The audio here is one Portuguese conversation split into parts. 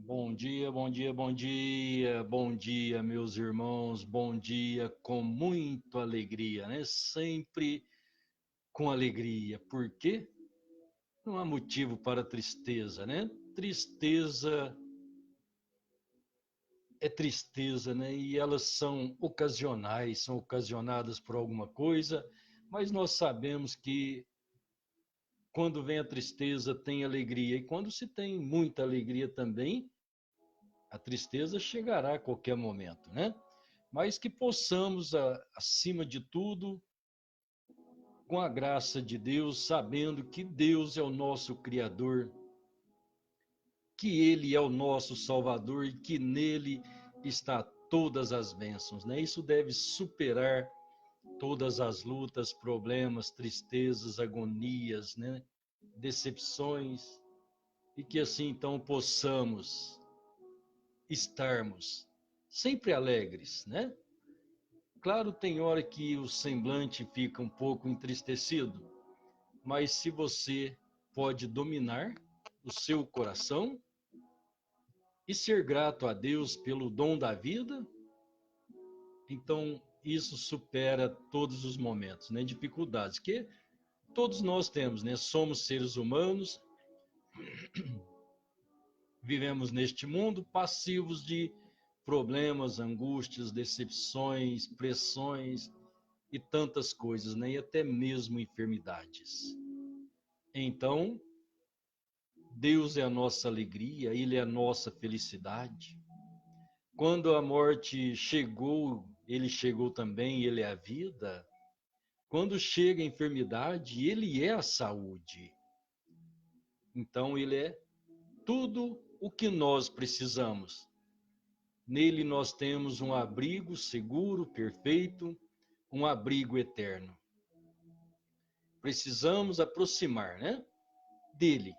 Bom dia, bom dia, bom dia, bom dia, meus irmãos, bom dia com muita alegria, né? Sempre com alegria, porque não há motivo para tristeza, né? Tristeza é tristeza, né? E elas são ocasionais, são ocasionadas por alguma coisa, mas nós sabemos que quando vem a tristeza tem alegria, e quando se tem muita alegria também, a tristeza chegará a qualquer momento, né? Mas que possamos, acima de tudo, com a graça de Deus, sabendo que Deus é o nosso Criador, que Ele é o nosso Salvador e que nele está todas as bênçãos, né? Isso deve superar todas as lutas, problemas, tristezas, agonias, né? Decepções, e que assim então possamos estarmos sempre alegres, né? Claro, tem hora que o semblante fica um pouco entristecido, mas se você pode dominar o seu coração e ser grato a Deus pelo dom da vida, então isso supera todos os momentos, né? Dificuldades que todos nós temos, né? Somos seres humanos, vivemos neste mundo passivos de problemas, angústias, decepções, pressões e tantas coisas, né? E até mesmo enfermidades. Então, Deus é a nossa alegria, Ele é a nossa felicidade. Quando a morte chegou, Ele chegou também, Ele é a vida. Quando chega a enfermidade, Ele é a saúde. Então, Ele é tudo o que nós precisamos. Nele nós temos um abrigo seguro, perfeito, um abrigo eterno. Precisamos aproximar, né, dele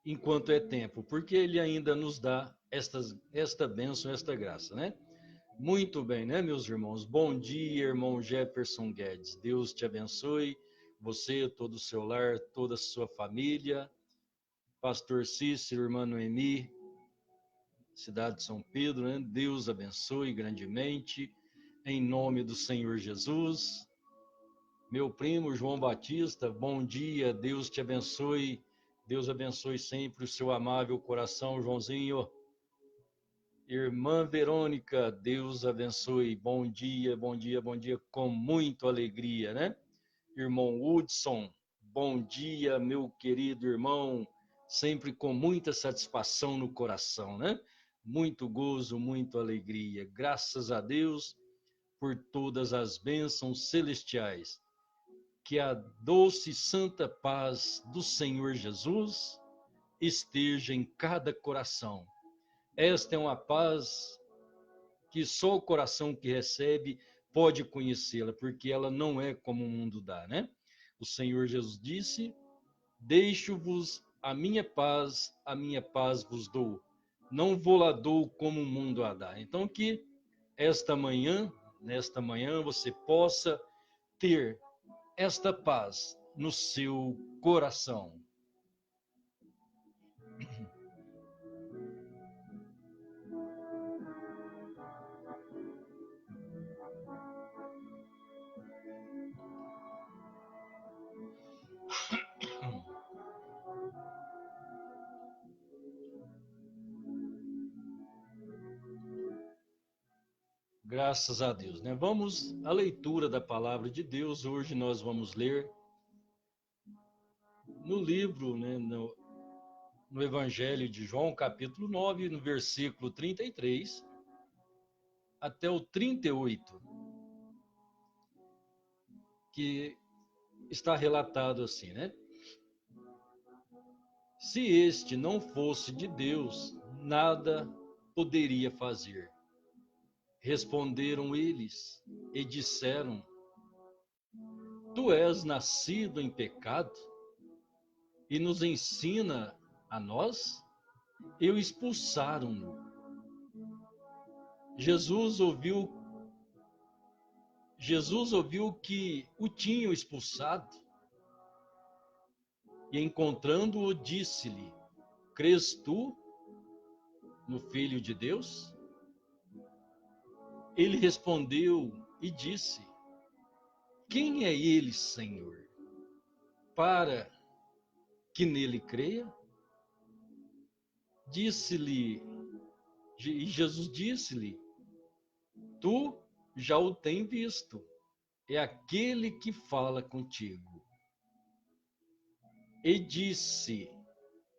enquanto é tempo, porque ele ainda nos dá esta bênção, esta graça, né? Muito bem, né, meus irmãos? Bom dia, irmão Jefferson Guedes. Deus te abençoe, você, todo o seu lar, toda a sua família. Pastor Cícero, irmã Noemi, cidade de São Pedro, né? Deus abençoe grandemente, em nome do Senhor Jesus. Meu primo João Batista, bom dia, Deus te abençoe. Deus abençoe sempre o seu amável coração, Joãozinho. Irmã Verônica, Deus abençoe. Bom dia, bom dia, bom dia, com muita alegria, né? Irmão Hudson, bom dia, meu querido irmão, sempre com muita satisfação no coração, né? Muito gozo, muita alegria. Graças a Deus por todas as bênçãos celestiais. Que a doce e santa paz do Senhor Jesus esteja em cada coração. Esta é uma paz que só o coração que recebe pode conhecê-la, porque ela não é como o mundo dá, né? O Senhor Jesus disse: deixo-vos a minha paz vos dou. Não vou-la dou como o mundo a dá. Então que nesta manhã, você possa ter esta paz no seu coração. Graças a Deus, né? Vamos à leitura da palavra de Deus. Hoje nós vamos ler no livro, né, no Evangelho de João, capítulo 9, no versículo 33 até o 38, que está relatado assim, né? Se este não fosse de Deus, nada poderia fazer? Responderam eles e disseram: Tu és nascido em pecado e nos ensina a nós? E o expulsaram-no. Jesus ouviu que o tinham expulsado e, encontrando-o, disse-lhe: Crês tu no Filho de Deus? Ele respondeu e disse: Quem é ele, Senhor, para que nele creia? Disse-lhe, e Jesus disse-lhe: Tu já o tens visto, é aquele que fala contigo. E disse: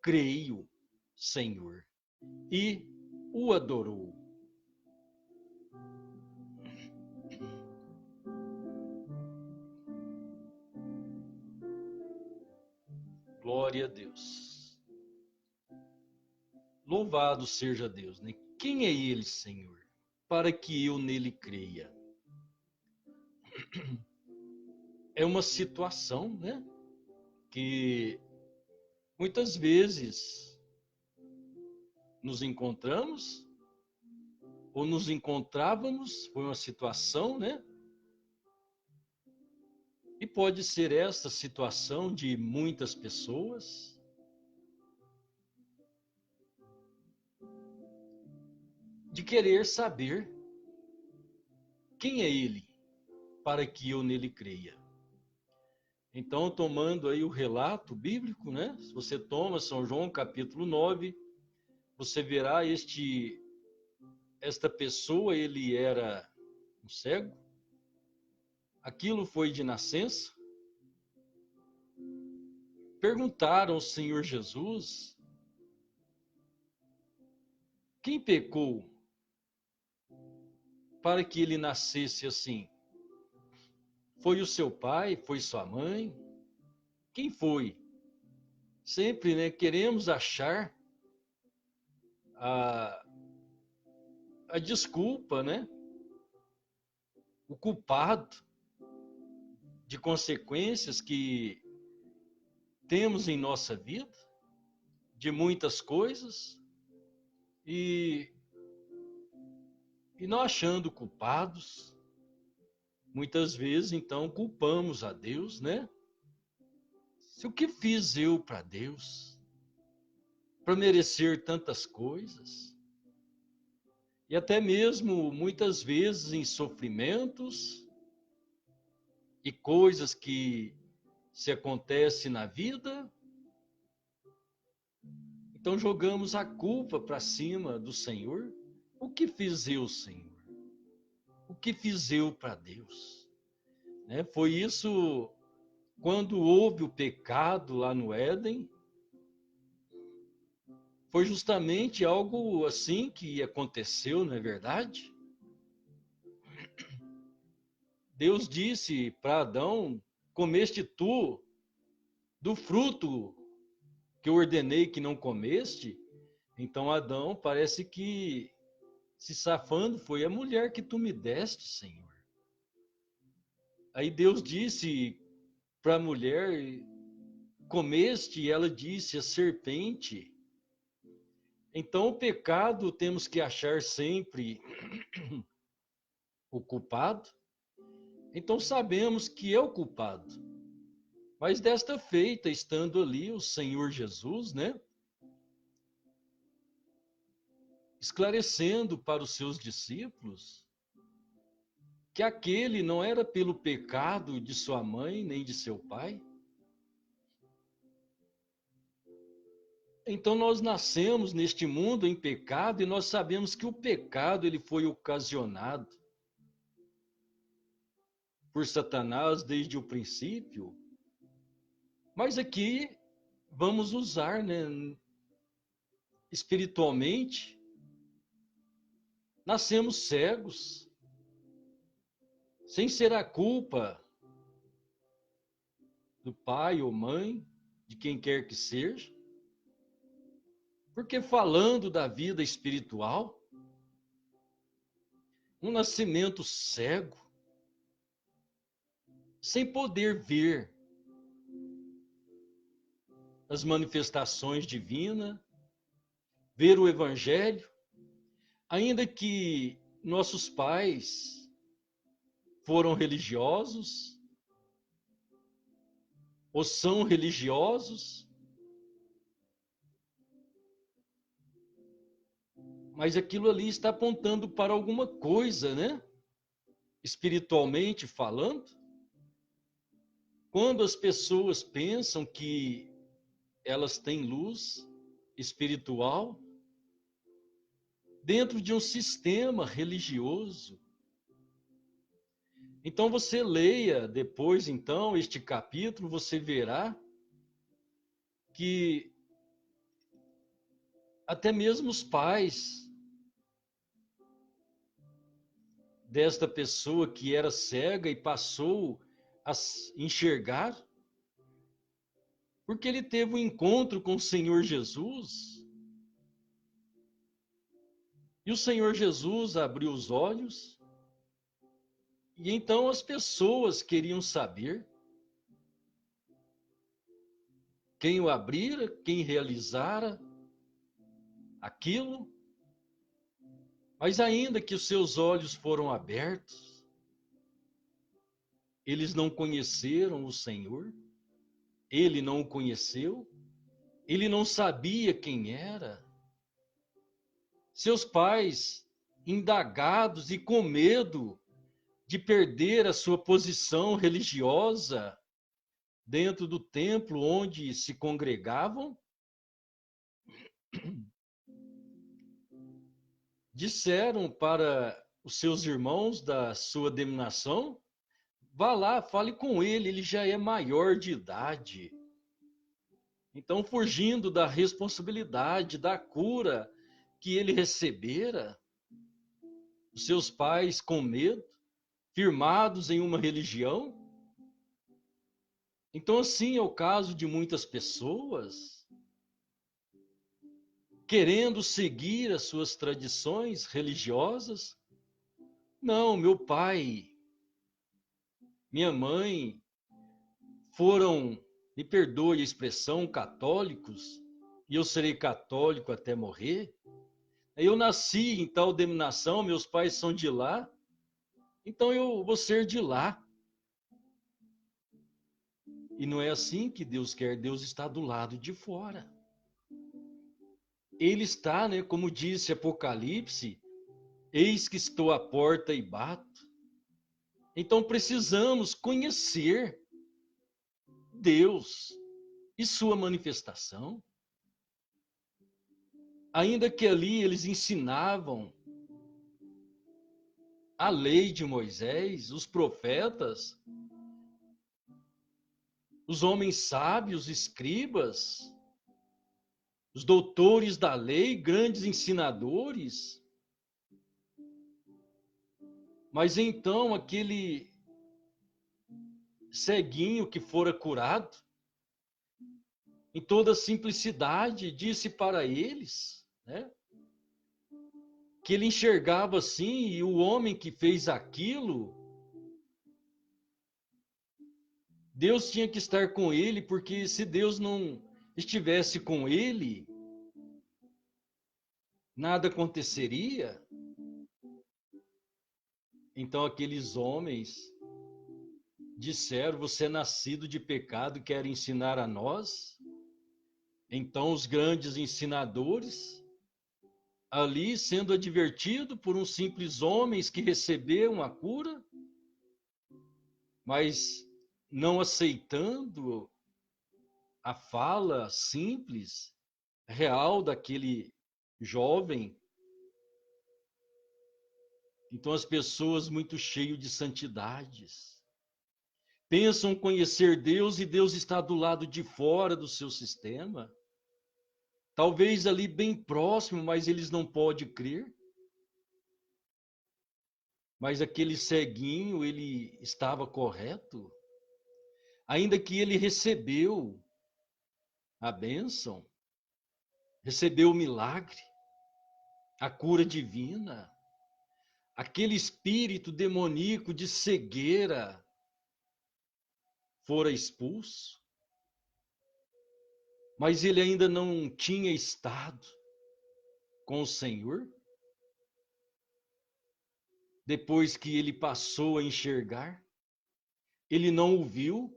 Creio, Senhor, e o adorou. Glória a Deus. Louvado seja Deus, né? Quem é ele, Senhor, para que eu nele creia? É uma situação, né, que muitas vezes nos encontramos ou nos encontrávamos, foi uma situação, né? E pode ser esta situação de muitas pessoas, de querer saber quem é ele, para que eu nele creia. Então, tomando aí o relato bíblico, né? Se você toma São João capítulo 9, você verá esta pessoa, ele era um cego. Aquilo foi de nascença. Perguntaram ao Senhor Jesus: quem pecou para que ele nascesse assim? Foi o seu pai? Foi sua mãe? Quem foi? Sempre, né, queremos achar a, a desculpa, né? O culpado de consequências que temos em nossa vida, de muitas coisas, e não achando culpados, muitas vezes, então, culpamos a Deus, né? Se o que fiz eu para Deus, para merecer tantas coisas, e até mesmo, muitas vezes, em sofrimentos e coisas que se acontecem na vida, então jogamos a culpa para cima do Senhor. O que fiz eu, Senhor? O que fiz eu para Deus? Né? Foi isso quando houve o pecado lá no Éden. Foi justamente algo assim que aconteceu, não é verdade? Deus disse para Adão: comeste tu do fruto que eu ordenei que não comeste? Então Adão parece que se safando, foi a mulher que tu me deste, Senhor. Aí Deus disse para a mulher: comeste, e ela disse: a serpente. Então o pecado temos que achar sempre o culpado. Então sabemos que é o culpado. Mas desta feita, estando ali o Senhor Jesus, né, esclarecendo para os seus discípulos que aquele não era pelo pecado de sua mãe nem de seu pai. Então nós nascemos neste mundo em pecado e nós sabemos que o pecado ele foi ocasionado por Satanás desde o princípio. Mas aqui vamos usar, né, espiritualmente, nascemos cegos, sem ser a culpa do pai ou mãe, de quem quer que seja, porque falando da vida espiritual, um nascimento cego, sem poder ver as manifestações divinas, ver o Evangelho, ainda que nossos pais foram religiosos ou são religiosos, mas aquilo ali está apontando para alguma coisa, né? Espiritualmente falando. Quando as pessoas pensam que elas têm luz espiritual dentro de um sistema religioso. Então você leia depois então este capítulo, você verá que até mesmo os pais desta pessoa que era cega e passou a enxergar, porque ele teve um encontro com o Senhor Jesus. E o Senhor Jesus abriu os olhos, e então as pessoas queriam saber quem o abrira, quem realizara aquilo, mas ainda que os seus olhos foram abertos, eles não conheceram o Senhor, ele não o conheceu, ele não sabia quem era. Seus pais, indagados e com medo de perder a sua posição religiosa dentro do templo onde se congregavam, disseram para os seus irmãos da sua denominação: vá lá, fale com ele, ele já é maior de idade. Então, fugindo da responsabilidade, da cura que ele recebera, os seus pais, com medo, firmados em uma religião. Então, assim é o caso de muitas pessoas, querendo seguir as suas tradições religiosas. Não, meu pai, minha mãe foram, me perdoe a expressão, católicos, e eu serei católico até morrer. Eu nasci em tal denominação, meus pais são de lá, então eu vou ser de lá. E não é assim que Deus quer, Deus está do lado de fora. Ele está, né, como disse Apocalipse, eis que estou à porta e bato. Então precisamos conhecer Deus e sua manifestação. Ainda que ali eles ensinavam a lei de Moisés, os profetas, os homens sábios, escribas, os doutores da lei, grandes ensinadores. Mas então aquele ceguinho que fora curado, em toda simplicidade, disse para eles, né, que ele enxergava assim, e o homem que fez aquilo, Deus tinha que estar com ele, porque se Deus não estivesse com ele, nada aconteceria. Então aqueles homens disseram: você é nascido de pecado, quer ensinar a nós? Então os grandes ensinadores, ali sendo advertido por uns simples homens que receberam a cura, mas não aceitando a fala simples, real daquele jovem. Então as pessoas muito cheias de santidades pensam conhecer Deus e Deus está do lado de fora do seu sistema. Talvez ali bem próximo, mas eles não podem crer. Mas aquele ceguinho, ele estava correto. Ainda que ele recebeu a bênção, recebeu o milagre, a cura divina. aquele espírito demoníaco de cegueira fora expulso, mas ele ainda não tinha estado com o Senhor. Depois que ele passou a enxergar, ele não o viu,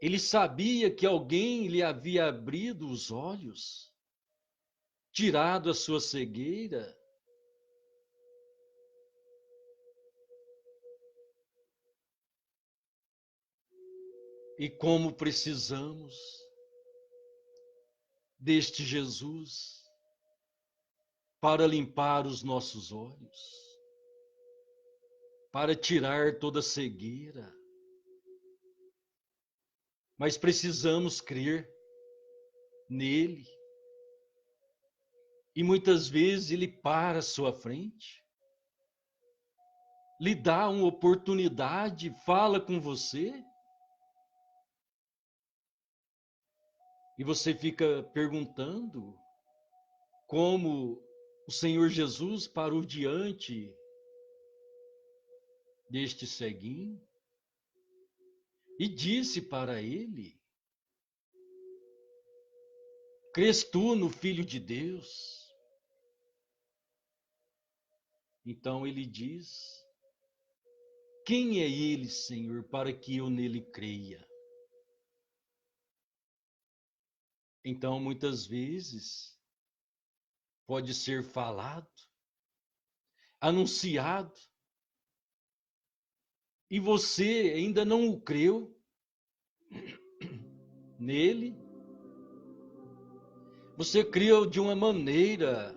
ele sabia que alguém lhe havia abrido os olhos, tirado a sua cegueira. E como precisamos deste Jesus para limpar os nossos olhos, para tirar toda cegueira. Mas precisamos crer nele. E muitas vezes ele para à sua frente, lhe dá uma oportunidade, fala com você, e você fica perguntando como o Senhor Jesus parou diante deste ceguinho e disse para ele: crês tu no Filho de Deus? Então ele diz: quem é ele, Senhor, para que eu nele creia? Então, muitas vezes, pode ser falado, anunciado, e você ainda não o creu nele. Você creu de uma maneira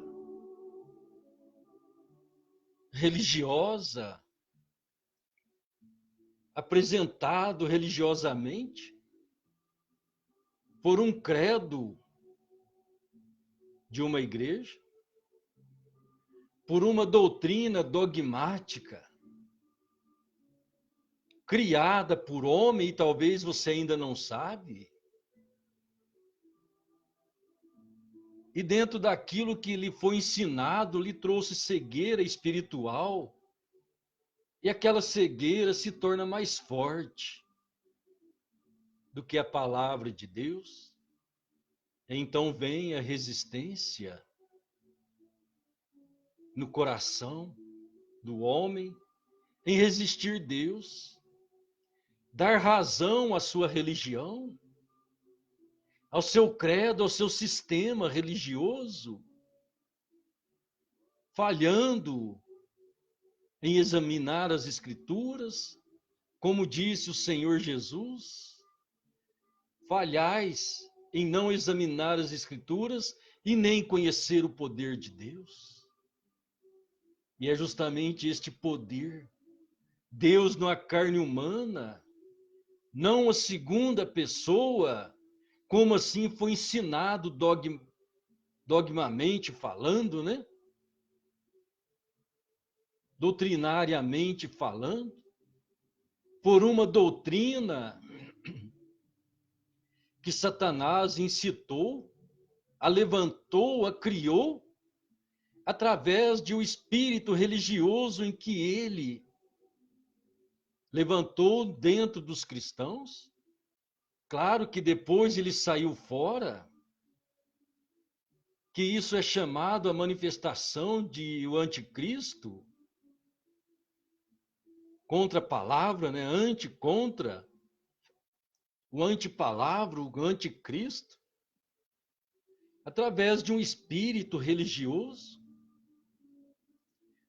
religiosa, apresentado religiosamente, por um credo de uma igreja, por uma doutrina dogmática, criada por homem, e talvez você ainda não sabe. E dentro daquilo que lhe foi ensinado, lhe trouxe cegueira espiritual, e aquela cegueira se torna mais forte do que a palavra de Deus. Então vem a resistência no coração do homem em resistir Deus, dar razão à sua religião, ao seu credo, ao seu sistema religioso, falhando em examinar as Escrituras, como disse o Senhor Jesus: falhais em não examinar as Escrituras e nem conhecer o poder de Deus. E é justamente este poder, Deus na carne humana, não a segunda pessoa, como assim foi ensinado dogmamente falando, né? Doutrinariamente falando, por uma doutrina que Satanás incitou, a levantou, a criou, através de um espírito religioso em que ele levantou dentro dos cristãos. Claro que depois ele saiu fora, que isso é chamado a manifestação de o anticristo, contra a palavra, né? Contra o antipalavra, o anticristo, através de um espírito religioso,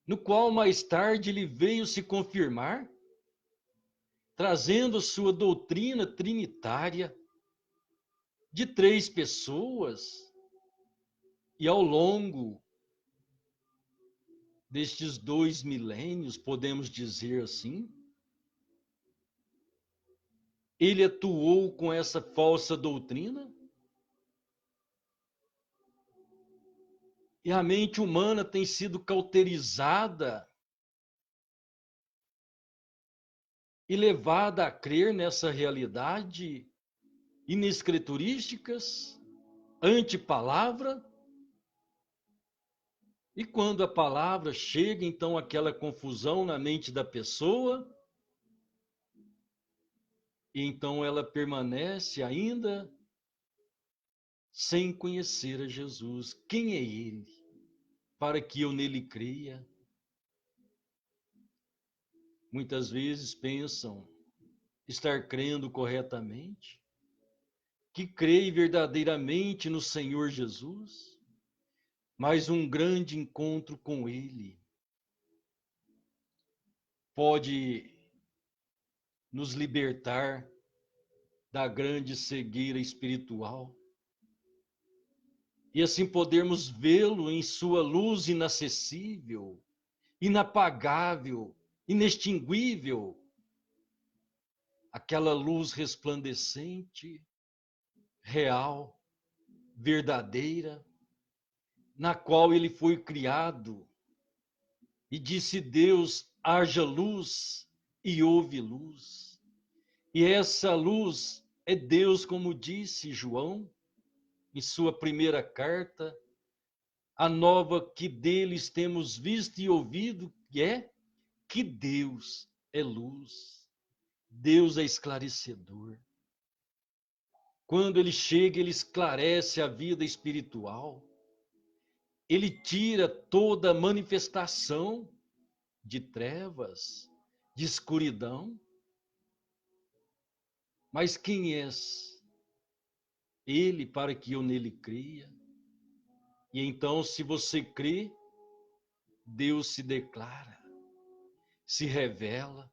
no qual mais tarde ele veio se confirmar, trazendo sua doutrina trinitária de 3 pessoas, e ao longo destes 2 milênios, podemos dizer assim, ele atuou com essa falsa doutrina, e a mente humana tem sido cauterizada e levada a crer nessa realidade inescriturísticas, antipalavra, E quando a palavra chega, então aquela confusão na mente da pessoa, e então ela permanece ainda sem conhecer a Jesus. Quem é Ele? Para que eu nele creia. Muitas vezes pensam estar crendo corretamente, que creem verdadeiramente no Senhor Jesus, mas um grande encontro com Ele pode nos libertar da grande cegueira espiritual e assim podermos vê-lo em sua luz inacessível, inapagável, inextinguível, aquela luz resplandecente, real, verdadeira, na qual ele foi criado. E disse Deus: haja luz, e houve luz. E essa luz é Deus, como disse João, em sua primeira carta, a nova que deles temos visto e ouvido, que Deus é luz, Deus é esclarecedor. Quando ele chega, ele esclarece a vida espiritual, ele tira toda manifestação de trevas, de escuridão. Mas quem és? Ele para que eu nele creia. E então, se você crê, Deus se declara, se revela.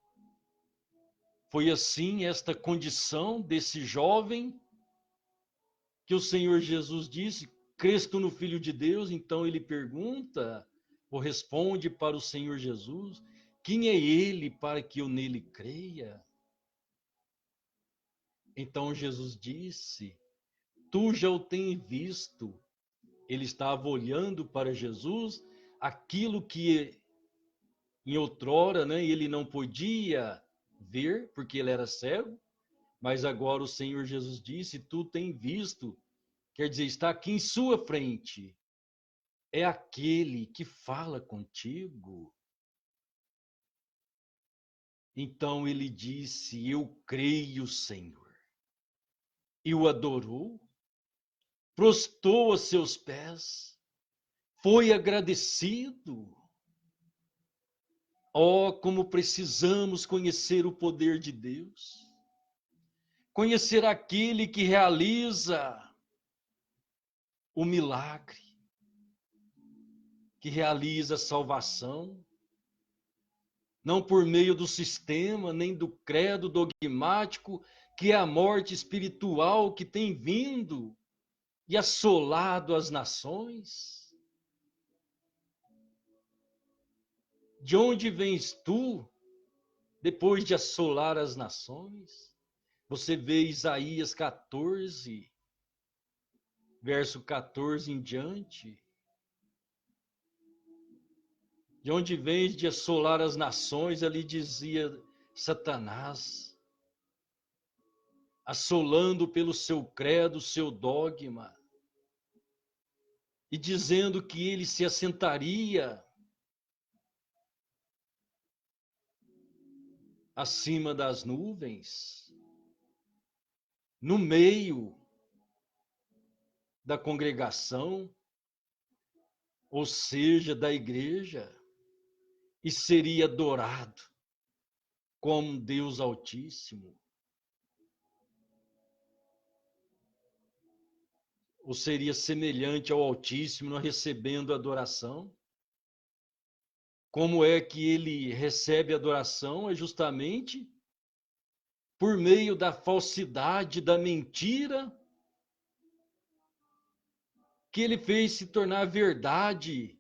Foi assim esta condição desse jovem que o Senhor Jesus disse: crês tu no Filho de Deus? Então ele pergunta, ou responde para o Senhor Jesus: quem é ele para que eu nele creia? Então Jesus disse: tu já o tens visto. Ele estava olhando para Jesus, aquilo que em outrora, né, ele não podia ver, porque ele era cego, mas agora o Senhor Jesus disse: tu tens visto, quer dizer, está aqui em sua frente. É aquele que fala contigo. Então ele disse: eu creio, Senhor. E o adorou, prostrou a seus pés, foi agradecido. Oh, como precisamos conhecer o poder de Deus, conhecer aquele que realiza o milagre, que realiza a salvação, não por meio do sistema, nem do credo dogmático, que é a morte espiritual que tem vindo e assolado as nações. De onde vens tu, depois de assolar as nações? Você vê Isaías 14, verso 14 em diante. De onde vens de assolar as nações? Ali dizia Satanás, assolando pelo seu credo, seu dogma, e dizendo que ele se assentaria acima das nuvens, no meio da congregação, ou seja, da igreja, e seria adorado como Deus Altíssimo. Ou seria semelhante ao Altíssimo, não recebendo adoração. Como é que ele recebe adoração? É justamente por meio da falsidade, da mentira, que ele fez se tornar verdade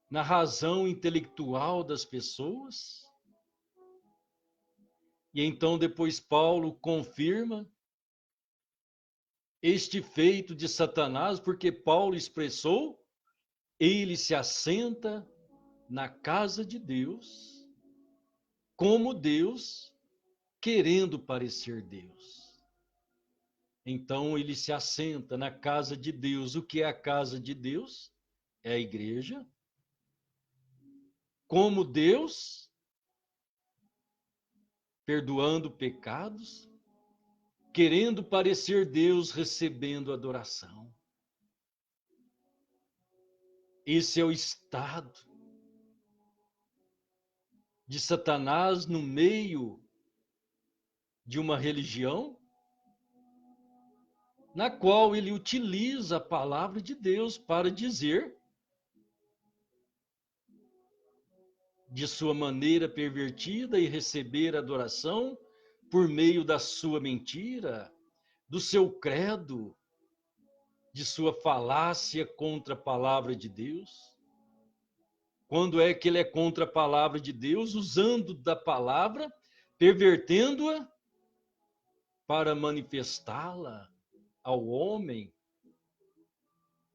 na razão intelectual das pessoas. E então depois Paulo confirma este feito de Satanás, porque Paulo expressou: ele se assenta na casa de Deus, como Deus, querendo parecer Deus. Então ele se assenta na casa de Deus. O que é a casa de Deus? é a igreja, como Deus, perdoando pecados, querendo parecer Deus, recebendo adoração. Esse é o estado de Satanás no meio de uma religião na qual ele utiliza a palavra de Deus para dizer, de sua maneira pervertida, e receber adoração por meio da sua mentira, do seu credo, de sua falácia contra a palavra de Deus. Quando é que ele é contra a palavra de Deus? Usando da palavra, pervertendo-a para manifestá-la ao homem.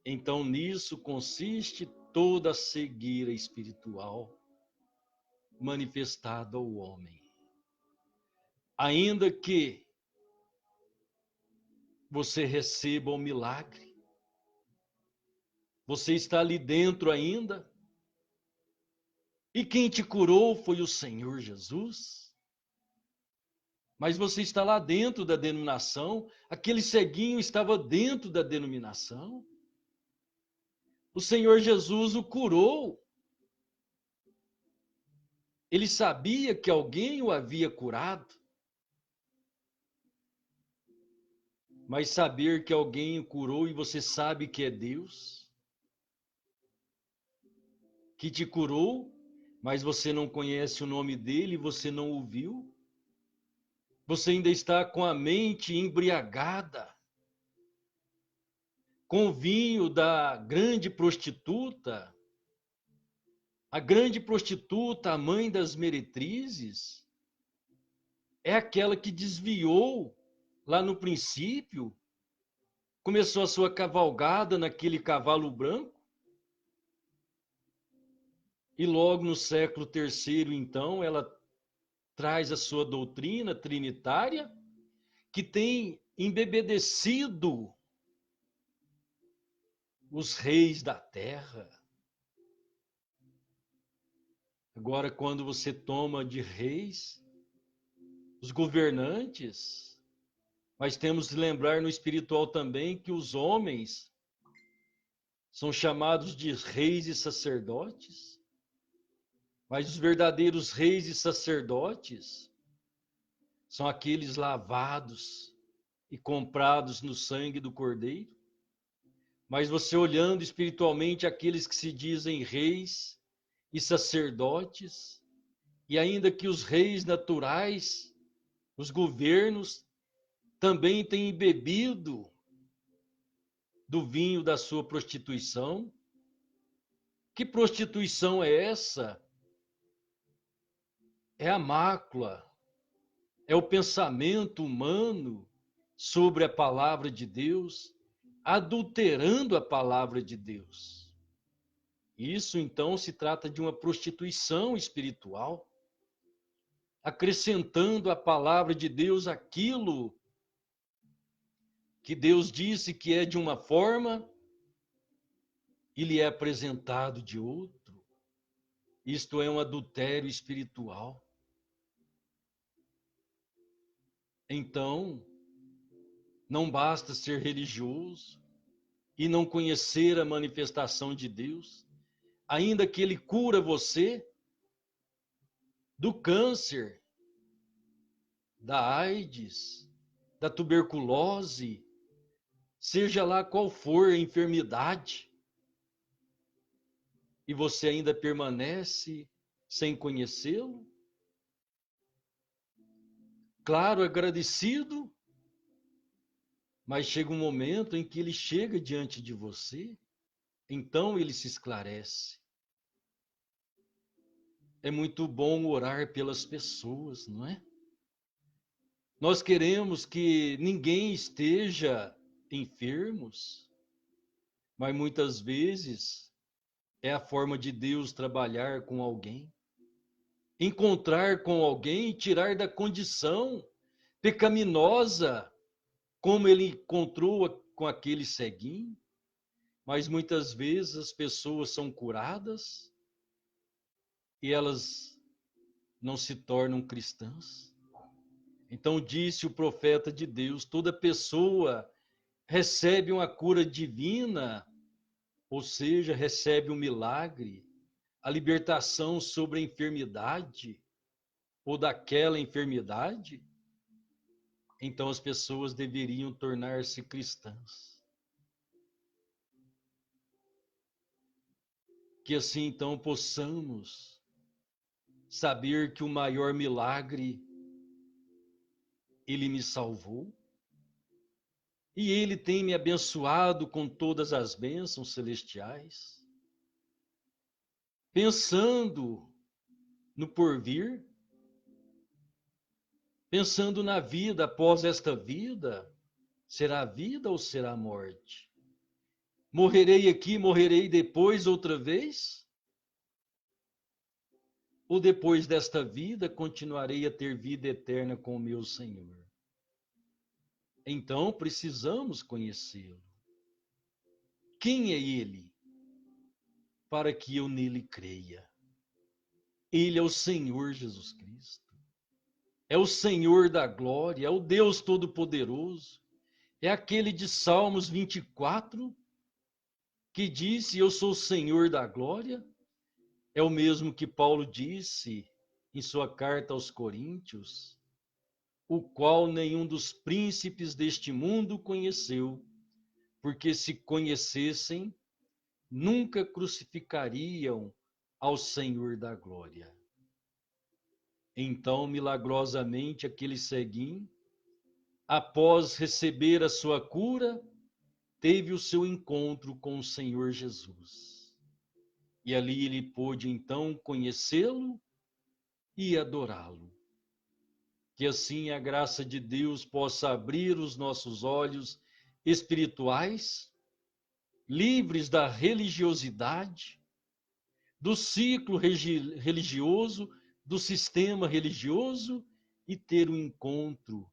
Então nisso consiste toda a cegueira espiritual manifestada ao homem. Ainda que você receba o milagre, você está ali dentro ainda, e quem te curou foi o Senhor Jesus. Mas você está lá dentro da denominação, aquele ceguinho estava dentro da denominação. O Senhor Jesus o curou. Ele sabia que alguém o havia curado. Mas saber que alguém o curou e você sabe que é Deus, que te curou, mas você não conhece o nome dele, você não o viu, você ainda está com a mente embriagada, com o vinho da grande prostituta, a grande prostituta, a mãe das meretrizes, é aquela que desviou lá no princípio, começou a sua cavalgada naquele cavalo branco, e logo no século III, então, ela traz a sua doutrina trinitária, que tem embebedecido os reis da terra. Agora, quando você toma de reis, os governantes, mas temos de lembrar no espiritual também que os homens são chamados de reis e sacerdotes, mas os verdadeiros reis e sacerdotes são aqueles lavados e comprados no sangue do Cordeiro. Mas você olhando espiritualmente aqueles que se dizem reis e sacerdotes, e ainda que os reis naturais, os governos, também têm bebido do vinho da sua prostituição. Que prostituição é essa? É a mácula, é o pensamento humano sobre a palavra de Deus, adulterando a palavra de Deus. Isso então se trata de uma prostituição espiritual, acrescentando à palavra de Deus aquilo que Deus disse que é de uma forma e lhe é apresentado de outro. Isto é um adultério espiritual. Então, não basta ser religioso e não conhecer a manifestação de Deus, ainda que Ele cura você do câncer, da AIDS, da tuberculose, seja lá qual for a enfermidade, e você ainda permanece sem conhecê-lo? Claro, agradecido, mas chega um momento em que ele chega diante de você, então ele se esclarece. É muito bom orar pelas pessoas, não é? Nós queremos que ninguém esteja enfermos, mas muitas vezes é a forma de Deus trabalhar com alguém, encontrar com alguém e tirar da condição pecaminosa, como ele encontrou com aquele ceguinho. Mas muitas vezes as pessoas são curadas e elas não se tornam cristãs. Então disse o profeta de Deus: toda pessoa recebe uma cura divina, ou seja, recebe um milagre, a libertação sobre a enfermidade ou daquela enfermidade. Então as pessoas deveriam tornar-se cristãs. Que assim então possamos saber que o maior milagre, ele me salvou, e ele tem me abençoado com todas as bênçãos celestiais, pensando no porvir, pensando na vida após esta vida. Será vida ou será morte? Morrerei aqui, morrerei depois outra vez? Ou depois desta vida continuarei a ter vida eterna com o meu Senhor? Então precisamos conhecê-lo. Quem é Ele? Para que eu nele creia. Ele é o Senhor Jesus Cristo. É o Senhor da glória, é o Deus Todo-Poderoso. É aquele de Salmos 24, que disse: eu sou o Senhor da glória. É o mesmo que Paulo disse em sua carta aos Coríntios, o qual nenhum dos príncipes deste mundo conheceu, porque se conhecessem, nunca crucificariam ao Senhor da glória. Então, milagrosamente, aquele ceguinho, após receber a sua cura, teve o seu encontro com o Senhor Jesus. E ali ele pôde então conhecê-lo e adorá-lo. Que assim a graça de Deus possa abrir os nossos olhos espirituais, livres da religiosidade, do ciclo religioso, do sistema religioso, e ter um encontro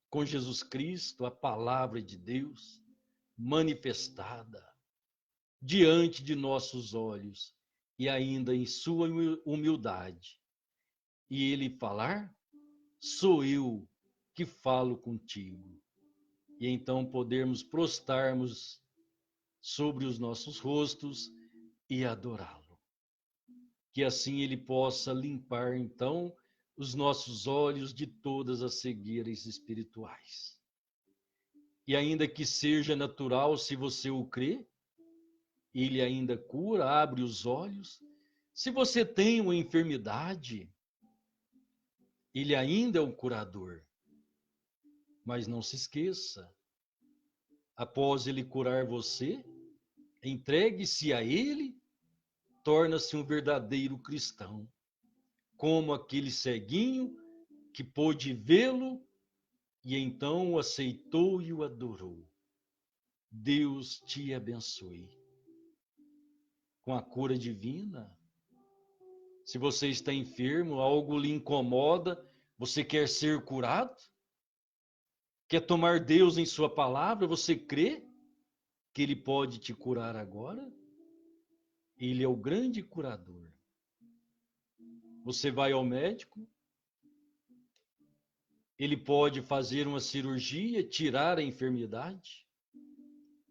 com Jesus Cristo, a palavra de Deus, manifestada diante de nossos olhos e ainda em sua humildade. E ele falar: sou eu que falo contigo. E então podermos prostarmos sobre os nossos rostos e adorá-lo. Que assim ele possa limpar então os nossos olhos de todas as cegueiras espirituais. E ainda que seja natural, se você o crê, ele ainda cura, abre os olhos. Se você tem uma enfermidade, ele ainda é o curador. Mas não se esqueça, após ele curar você, entregue-se a ele, torna-se um verdadeiro cristão, como aquele ceguinho que pôde vê-lo e então o aceitou e o adorou. Deus te abençoe. Com a cura divina, se você está enfermo, algo lhe incomoda, você quer ser curado? Quer tomar Deus em sua palavra? Você crê que Ele pode te curar agora? Ele é o grande curador. Você vai ao médico, ele pode fazer uma cirurgia, tirar a enfermidade.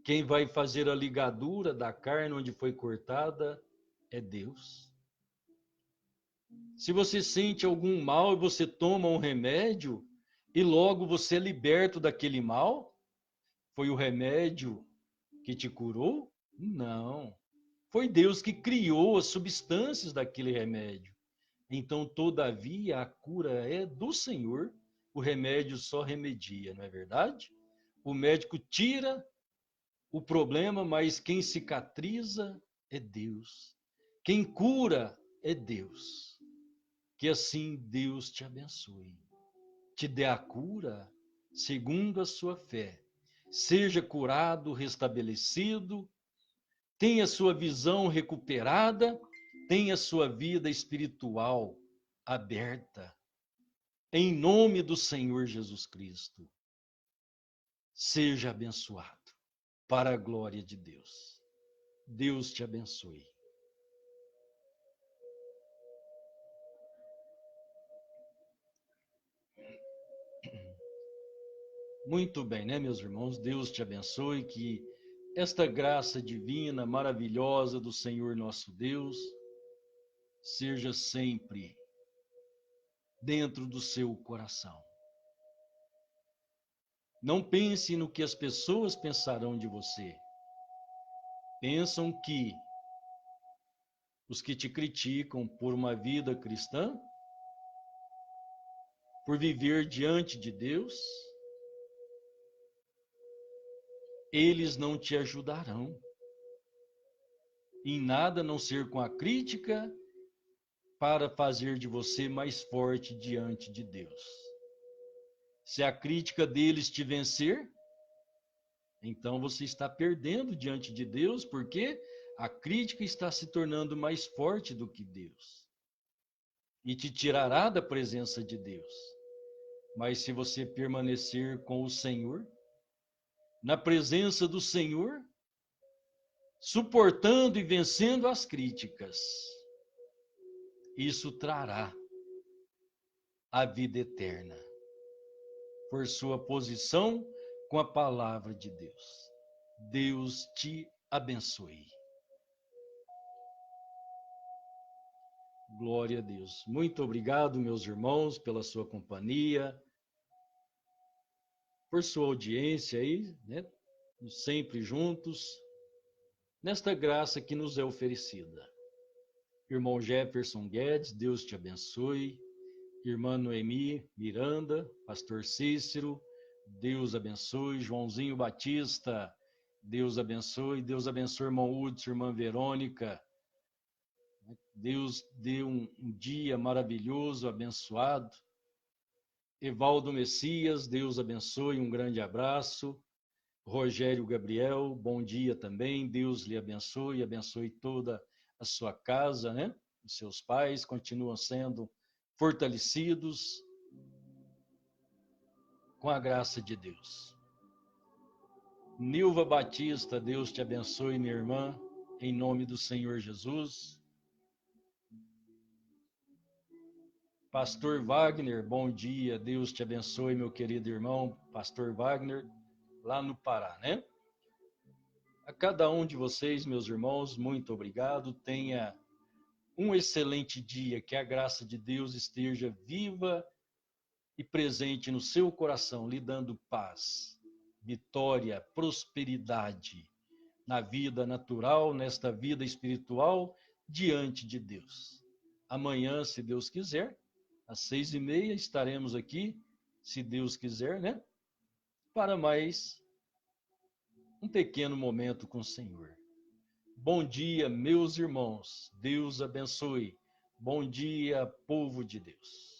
Quem vai fazer a ligadura da carne onde foi cortada é Deus. Se você sente algum mal e você toma um remédio e logo você é liberto daquele mal, foi o remédio que te curou? Não. Foi Deus que criou as substâncias daquele remédio. Então, todavia, a cura é do Senhor, o remédio só remedia, não é verdade? O médico tira o problema, mas quem cicatriza é Deus. Quem cura é Deus. Que assim Deus te abençoe, te dê a cura segundo a sua fé. Seja curado, restabelecido, tenha sua visão recuperada, tenha sua vida espiritual aberta. Em nome do Senhor Jesus Cristo, seja abençoado para a glória de Deus. Deus te abençoe. Muito bem, né, meus irmãos? Deus te abençoe, que esta graça divina, maravilhosa do Senhor nosso Deus, seja sempre dentro do seu coração. Não pense no que as pessoas pensarão de você. Pensam que os que te criticam por uma vida cristã, por viver diante de Deus, eles não te ajudarão em nada, a não ser com a crítica, para fazer de você mais forte diante de Deus. Se a crítica deles te vencer, então você está perdendo diante de Deus, porque a crítica está se tornando mais forte do que Deus e te tirará da presença de Deus. Mas se você permanecer com o Senhor, na presença do Senhor, suportando e vencendo as críticas, isso trará a vida eterna, por sua posição com a palavra de Deus. Deus te abençoe. Glória a Deus. Muito obrigado, meus irmãos, pela sua companhia, por sua audiência aí, né? Sempre juntos, nesta graça que nos é oferecida. Irmão Jefferson Guedes, Deus te abençoe. Irmã Noemi Miranda, Pastor Cícero, Deus abençoe. Joãozinho Batista, Deus abençoe. Deus abençoe, irmão Hudson, irmã Verônica. Deus dê um dia maravilhoso, abençoado. Evaldo Messias, Deus abençoe, um grande abraço. Rogério Gabriel, bom dia também, Deus lhe abençoe toda a sua casa, né? Os seus pais continuam sendo fortalecidos com a graça de Deus. Nilva Batista, Deus te abençoe, minha irmã, em nome do Senhor Jesus. Pastor Wagner, bom dia, Deus te abençoe, meu querido irmão, Pastor Wagner, lá no Pará, né? A cada um de vocês, meus irmãos, muito obrigado. Tenha um excelente dia, que a graça de Deus esteja viva e presente no seu coração, lhe dando paz, vitória, prosperidade na vida natural, nesta vida espiritual, diante de Deus. Amanhã, se Deus quiser, às 6:30, estaremos aqui, se Deus quiser, né? Para mais um pequeno momento com o Senhor. Bom dia, meus irmãos. Deus abençoe. Bom dia, povo de Deus.